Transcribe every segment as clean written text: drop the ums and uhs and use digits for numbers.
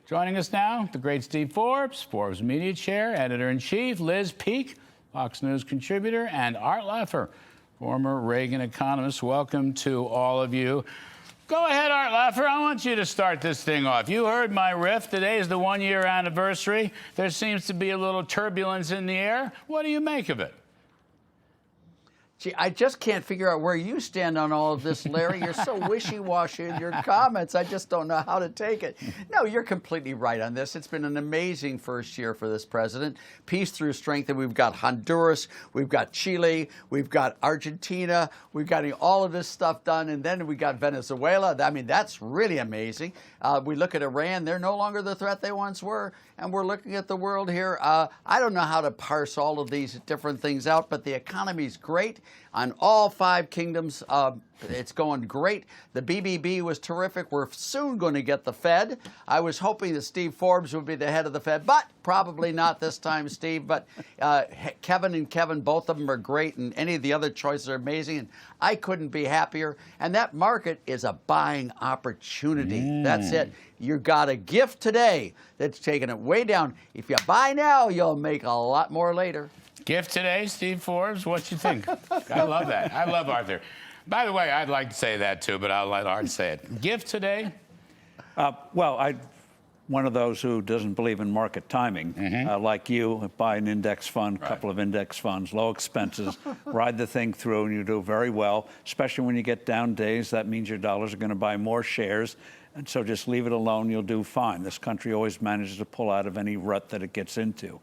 Joining us now, the great Steve Forbes, Forbes Media Chair, Editor-in-Chief, Liz Peek, Fox News contributor, and Art Laffer, former Reagan economist. Welcome to all of you. Go ahead, Art Laffer. I want you to start this thing off. You heard my riff. Today is the one-year anniversary. There seems to be a little turbulence in the air. What do you make of it? Gee, I just can't figure out where you stand on all of this, Larry. You're so wishy-washy in your comments. I just don't know how to take it. No, you're completely right on this. It's been an amazing first year for this president. Peace through strength. And we've got Honduras, we've got Chile, we've got Argentina, we've got all of this stuff done. And then we got Venezuela. I mean, that's really amazing. We look at Iran. They're no longer the threat they once were. And we're looking at the world here. I don't know how to parse all of these different things out, but the economy's great. On all five kingdoms, it's going great. The BBB was terrific. We're soon going to get the Fed. I was hoping that Steve Forbes would be the head of the Fed, but probably not this time, Steve. But Kevin and Kevin, both of them are great, and any of the other choices are amazing. And I couldn't be happier. And that market is a buying opportunity. That's it. You got a gift today that's taking it way down. If you buy now, you'll make a lot more later. Gift today, Steve Forbes. What you think? I love that. I love Arthur. By the way, I'd like to say that too, but I'll let Art say it. Gift today? Well, I'm one of those who doesn't believe in market timing. Like you, buy an index fund, a couple of index funds, low expenses, ride the thing through, and you do very well. Especially when you get down days, that means your dollars are going to buy more shares. And so just leave it alone, you'll do fine. This country always manages to pull out of any rut that it gets into.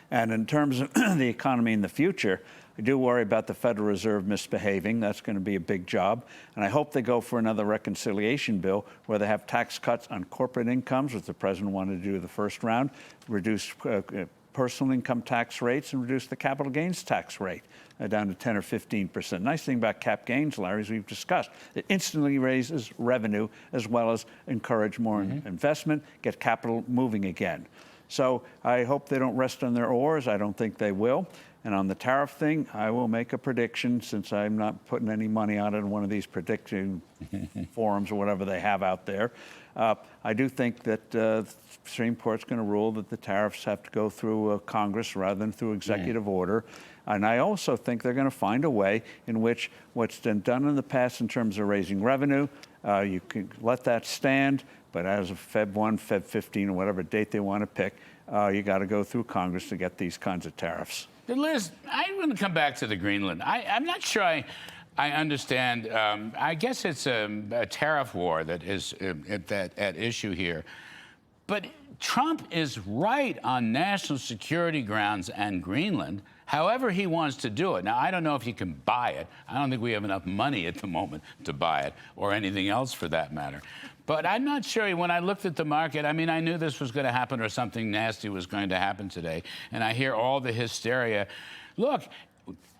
And in terms of the economy in the future, I do worry about the Federal Reserve misbehaving. That's going to be a big job. And I hope they go for another reconciliation bill where they have tax cuts on corporate incomes, which the president wanted to do the first round, reduce personal income tax rates, and reduce the capital gains tax rate down to 10 or 15%. Nice thing about cap gains, Larry, as we've discussed, it instantly raises revenue as well as encourage more investment, get capital moving again. So I hope they don't rest on their oars. I don't think they will. And on the tariff thing, I will make a prediction, since I'm not putting any money on it in one of these prediction forums or whatever they have out there. I do think that the Supreme Court's going to rule that the tariffs have to go through Congress rather than through executive order. And I also think they're going to find a way in which what's been done in the past in terms of raising revenue, you can let that stand. But as of Feb 1, Feb 15, or whatever date they want to pick, you got to go through Congress to get these kinds of tariffs. But Liz, I'm going to come back to the Greenland. I'm not sure I understand. I guess it's a tariff war that is at issue here. But Trump is right on national security grounds and Greenland, however he wants to do it. Now, I don't know if he can buy it. I don't think we have enough money at the moment to buy it, or anything else for that matter. But I'm not sure. When I looked at the market, I mean, I knew this was going to happen, or something nasty was going to happen today. And I hear all the hysteria. Look,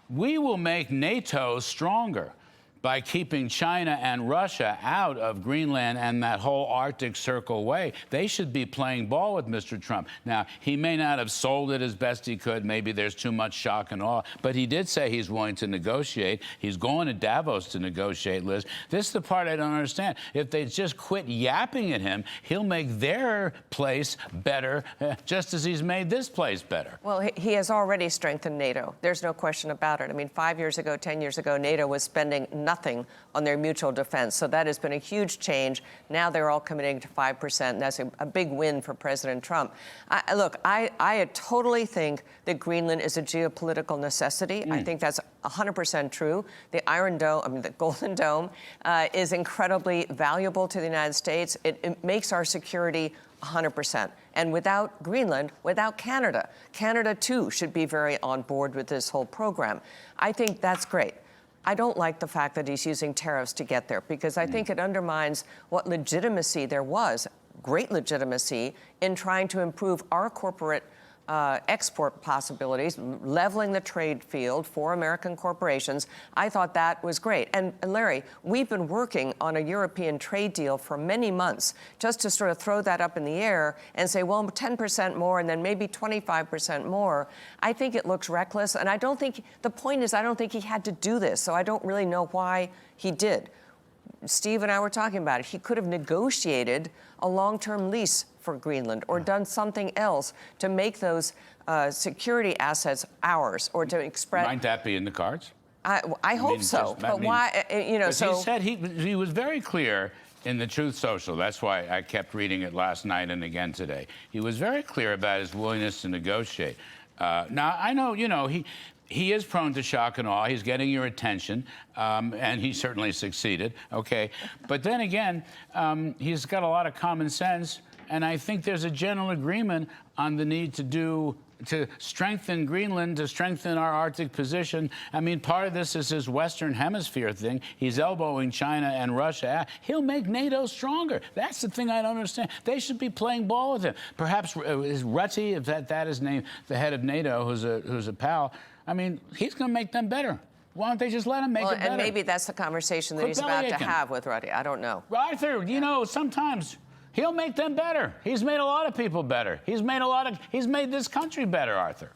we will make NATO stronger by keeping China and Russia out of Greenland and that whole Arctic Circle way. They should be playing ball with Mr. Trump. Now, he may not have sold it as best he could. Maybe there's too much shock and awe. But he did say he's willing to negotiate. He's going to Davos to negotiate, Liz. This is the part I don't understand. If they just quit yapping at him, he'll make their place better, just as he's made this place better. Well, he has already strengthened NATO. There's no question about it. I mean, 5 years ago, 10 years ago, NATO was spending nothing on their mutual defense. So that has been a huge change. Now they're all committing to 5%. And that's a big win for President Trump. I totally think that Greenland is a geopolitical necessity. I think that's 100% true. The Iron Dome, the Golden Dome, is incredibly valuable to the United States. It makes our security 100%. And without Greenland, without Canada, Canada too should be very on board with this whole program. I think that's great. I don't like the fact that he's using tariffs to get there, because I think it undermines what legitimacy there was, great legitimacy, in trying to improve our corporate export possibilities, leveling the trade field for American corporations. I thought that was great. And Larry, we've been working on a European trade deal for many months, just to sort of throw that up in the air and say, well, 10% more and then maybe 25% more. I think it looks reckless. And I don't think, the point is, I don't think he had to do this. So I don't really know why he did. Steve and I were talking about it. He could have negotiated a long-term lease for Greenland or done something else to make those security assets ours or to express. Might that be in the cards? I hope so. But why, you know, so. He said he was very clear in the Truth Social. That's why I kept reading it last night and again today. He was very clear about his willingness to negotiate. Now, I know, you know, he is prone to shock and awe. He's getting your attention, and he certainly succeeded, okay? But then again, he's got a lot of common sense, and I think there's a general agreement on the need to strengthen Greenland, to strengthen our Arctic position. I mean, part of this is his Western Hemisphere thing. He's elbowing China and Russia. He'll make NATO stronger. That's the thing I don't understand. They should be playing ball with him. Perhaps is Rutte, if that is named, the head of NATO, who's a pal, I mean, he's going to make them better. Why don't they just let him make it better? And maybe that's the conversation that he's about to have with Rutte. I don't know. Arthur, you know, sometimes he'll make them better. He's made a lot of people better. He's made this country better, Arthur.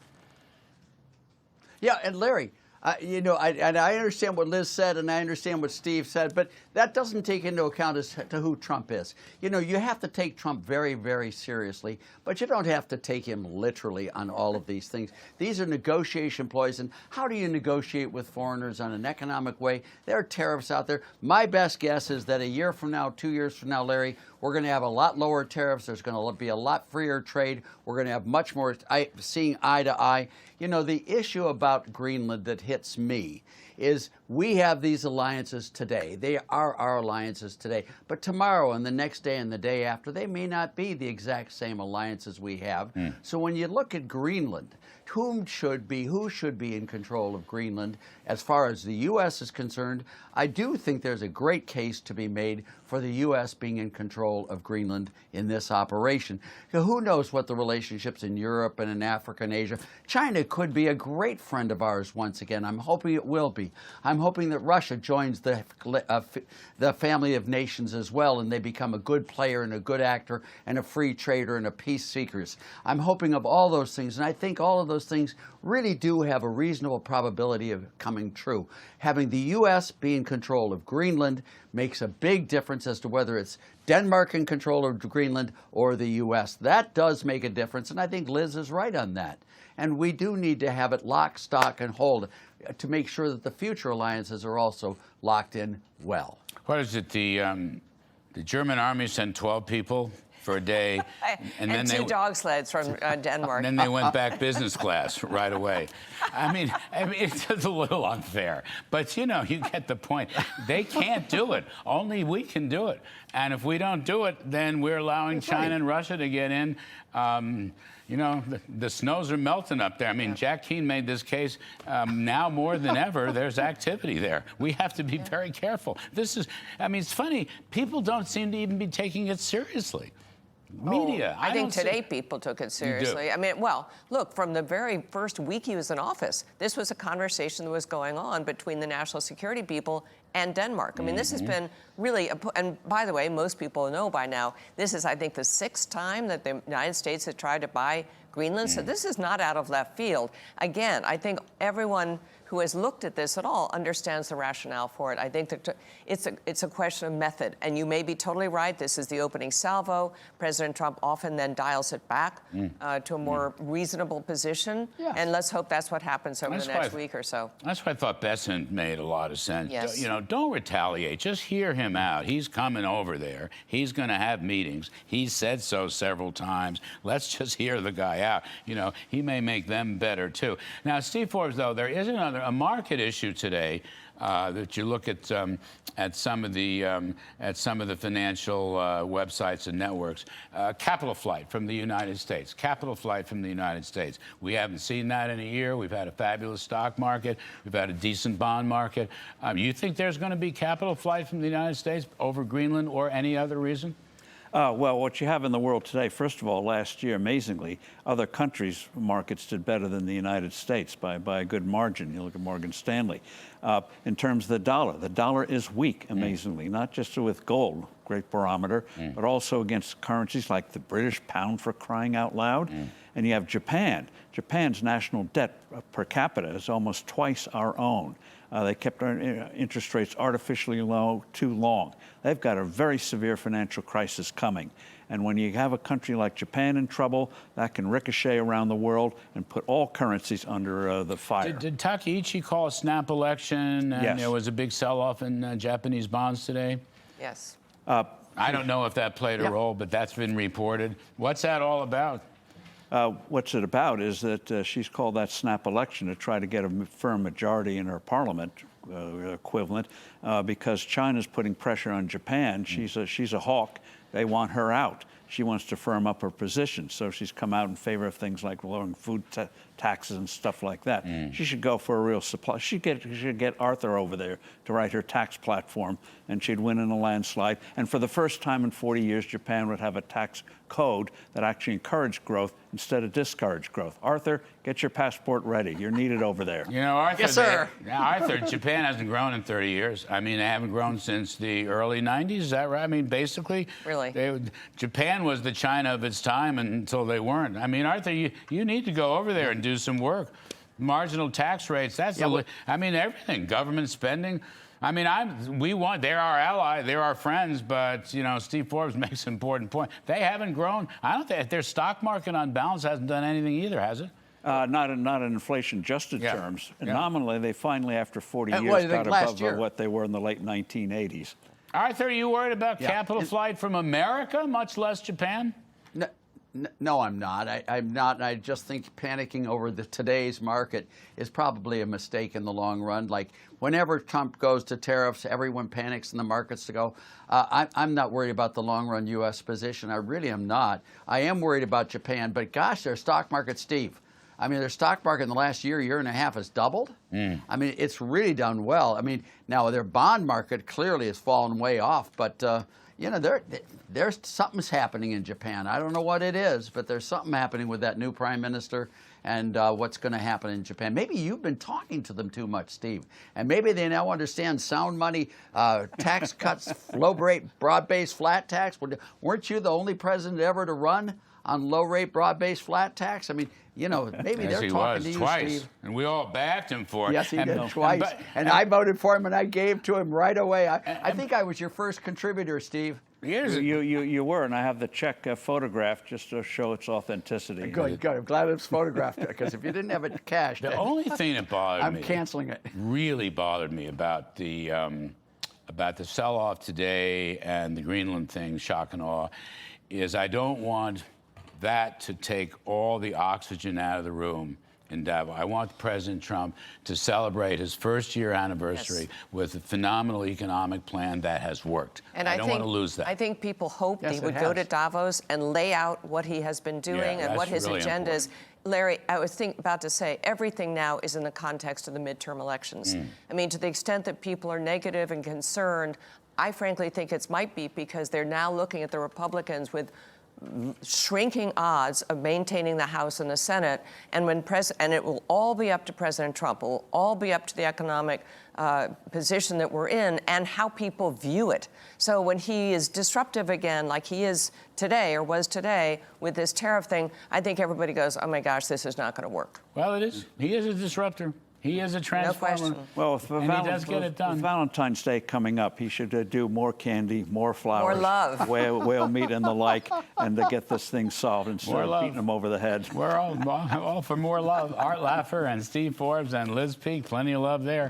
Yeah, and Larry, you know, I understand what Liz said and I understand what Steve said, but that doesn't take into account as to who Trump is. You know, you have to take Trump very, very seriously, but you don't have to take him literally on all of these things. These are negotiation ploys, and how do you negotiate with foreigners on an economic way? There are tariffs out there. My best guess is that a year from now, 2 years from now, Larry, we're going to have a lot lower tariffs. There's going to be a lot freer trade. We're going to have much more seeing eye to eye. You know, the issue about Greenland that hits me is we have these alliances today. They are our alliances today. But tomorrow and the next day and the day after, they may not be the exact same alliances we have. So when you look at Greenland, who should be in control of Greenland as far as the U.S. is concerned? I do think there's a great case to be made for the U.S. being in control of Greenland in this operation. Who knows what the relationships in Europe and in Africa and Asia. China could be a great friend of ours once again. I'm hoping it will be. I'm hoping that Russia joins the family of nations as well, and they become a good player and a good actor and a free trader and a peace seeker. I'm hoping of all those things, and I think all of those things really do have a reasonable probability of coming true. Having the U.S. be in control of Greenland makes a big difference as to whether it's Denmark in control of Greenland or the U.S. That does make a difference, and I think Liz is right on that. And we do need to have it lock, stock, and hold to make sure that the future alliances are also locked in well. What is it? The German army sent 12 people for a day, and then two dog sleds from Denmark. And then they went back business class right away. I mean, it's just a little unfair, but you know, you get the point. They can't do it. Only we can do it. And if we don't do it, then we're allowing China and Russia to get in. You know, the snows are melting up there. I mean, Jack Keane made this case now more than ever. There's activity there. We have to be very careful. This is, I mean, it's funny. People don't seem to even be taking it seriously. Media. I think today people took it seriously. I mean, well, look, from the very first week he was in office, this was a conversation that was going on between the national security people and Denmark. I mean, this has been really, and by the way, most people know by now, this is, I think, the 6th time that the United States has tried to buy Greenland. So this is not out of left field. Again, I think everyone who has looked at this at all understands the rationale for it. I think that it's a question of method. And you may be totally right. This is the opening salvo. President Trump often then dials it back to a more reasonable position. Yeah. And let's hope that's what happens over the next week or so. That's why I thought Besant made a lot of sense. Yes. You know, don't retaliate. Just hear him out. He's coming over there. He's going to have meetings. He's said so several times. Let's just hear the guy out. You know, he may make them better, too. Now, Steve Forbes, though, there is a market issue today that you look at some of the financial websites and networks. Capital flight from the United States. Capital flight from the United States. We haven't seen that in a year. We've had a fabulous stock market. We've had a decent bond market. You think there's going to be capital flight from the United States over Greenland or any other reason? Well, what you have in the world today, first of all, last year, amazingly, other countries' markets did better than the United States by a good margin. You look at Morgan Stanley. In terms of the dollar is weak, amazingly, not just with gold, great barometer, but also against currencies like the British pound, for crying out loud. And you have Japan. Japan's national debt per capita is almost twice our own. They kept our interest rates artificially low too long. They've got a very severe financial crisis coming. And when you have a country like Japan in trouble, that can ricochet around the world and put all currencies under the fire. Did Takaichi call a snap election and Yes. there was a big sell-off in Japanese bonds today? Yes. I don't know if that played a role, but that's been reported. What's that all about? What's it about is that she's called that snap election to try to get a firm majority in her parliament equivalent because China's putting pressure on Japan. She's a hawk. They want her out. She wants to firm up her position. So she's come out in favor of things like lowering food taxes and stuff like that. She should go for a real supply. She should get Arthur over there to write her tax platform, and she'd win in a landslide. And for the first time in 40 years, Japan would have a tax code that actually encouraged growth instead of discouraged growth. Arthur, get your passport ready. You're needed over there. You know, Arthur, Yes, sir. Arthur, Japan hasn't grown in 30 years. I mean, they haven't grown since the early 90s. Is that right? I mean, basically, Really? Japan was the China of its time until they weren't. I mean, Arthur, you need to go over there and do some work. Marginal tax rates, I mean, everything, government spending. I mean, they're our ally, they're our friends, but, you know, Steve Forbes makes an important point. They haven't grown. I don't think their stock market on balance hasn't done anything either, has it? Not in inflation-adjusted terms. And nominally, they finally, after 40 And years, what do you got think last above year? what they were in the late 1980s. Arthur, are you worried about capital flight from America, much less Japan? No, I'm not. I'm not. I just think panicking over today's market is probably a mistake in the long run. Like, whenever Trump goes to tariffs, everyone panics in the markets to go. I'm not worried about the long-run U.S. position. I really am not. I am worried about Japan. But, gosh, their stock market, Steve. I mean, their stock market in the last year and a half has doubled. I mean, it's really done well. I mean, now their bond market clearly has fallen way off, but you know, there's something's happening in Japan. I don't know what it is, but there's something happening with that new prime minister and what's going to happen in Japan. Maybe you've been talking to them too much, Steve, and maybe they now understand sound money, tax cuts, low-rate, broad-based flat tax. Weren't you the only president ever to run on low-rate, broad-based flat tax? I mean, you know, maybe Yes, they're he talking was, to you, twice. Steve. And we all backed him for it. Yes, he did twice. But- and I voted for him, and I gave to him right away. I think I was your first contributor, Steve. You were, and I have the check photographed just to show its authenticity. Good. I'm glad it was photographed, because if you didn't have it cashed, The only thing that bothered me, I'm canceling it. really bothered me about the sell-off today and the Greenland thing, shock and awe, is I don't want that to take all the oxygen out of the room in Davos. I want President Trump to celebrate his first-year anniversary with a phenomenal economic plan that has worked. And I don't want to lose that. I think people hoped Yes, he it would go to has. Davos and lay out what he has been doing and what that's his really agenda is. important. Larry, I was about to say, everything now is in the context of the midterm elections. I mean, to the extent that people are negative and concerned, I frankly think it might be because they're now looking at the Republicans with shrinking odds of maintaining the House and the Senate, and and it will all be up to President Trump. It will all be up to the economic position that we're in and how people view it. So when he is disruptive again, like he is today or was today with this tariff thing, I think everybody goes, "Oh my gosh, this is not going to work." Well, it is. He is a disruptor. He is a transformer. question. Well, with And he does get it done. with Valentine's Day coming up, he should do more candy, more flowers, love. whale meat and the like, and to get this thing solved instead More of love. beating him over the head. We're all for more love. Art Laffer and Steve Forbes and Liz Peek, plenty of love there.